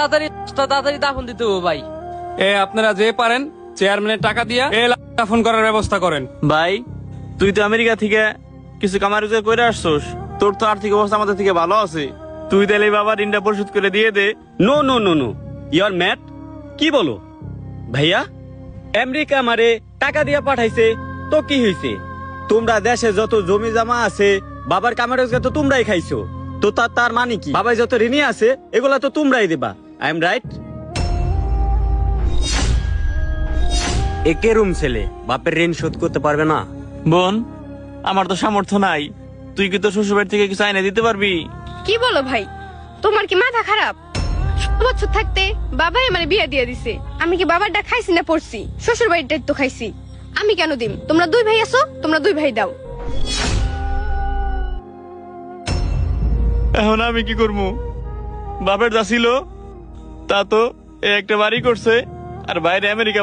তাড়াতাড়ি তাড়াতাড়ি দাফন দিতে হবে ভাই। আপনারা যে পারেন চেয়ারম্যানের টাকা দিয়া দাফন করার ব্যবস্থা করেন। ভাই তুই তো আমেরিকা থেকে কিছু কামার রোজগার করে আসছোস, তোর তো আর্থিক অবস্থা আমাদের থেকে ভালো আছে, তুই তাহলে বাবার ঋণটা পরিশোধ করে দিয়ে দে। No no no no, your mate কি বলো ভাইয়া? আমেরিকা আমারে টাকা দিয়া পাঠাইছে তো কি হইছে? তোমরা দেশে যত জমি জমা আছে বাবার কামের রোজগার তো তোমরাই খাইছো, তো তার মানে কি? বাবাই যত ঋণী আছে এগুলা তো তোমরাই দিবা। I am right? একে রুম ছেলে বাপের ঋণ শোধ করতে পারবে না? বোন, আমার তো সামর্থ্য নাই, তুই কি তোর শ্বশুর বাড়ি থেকে কিছু আইনে দিতে পারবি? কি বলো ভাই, তোমার কি মাথা খারাপ? 16 বছর থাকতে বাবাই আমার বিয়ে দিয়ে দিছে। আমি কি বাবারটা খাইছি না পড়ছি? শ্বশুর বাড়িটা তো খাইছি, আমি কেন দিম? তোমরা দুই ভাই আছো, তোমরা দুই ভাই দাও। এখন আমি কি করবো? বাপের যা ছিল তা তো একটা বাড়ি করছে আর বাইরে আমেরিকা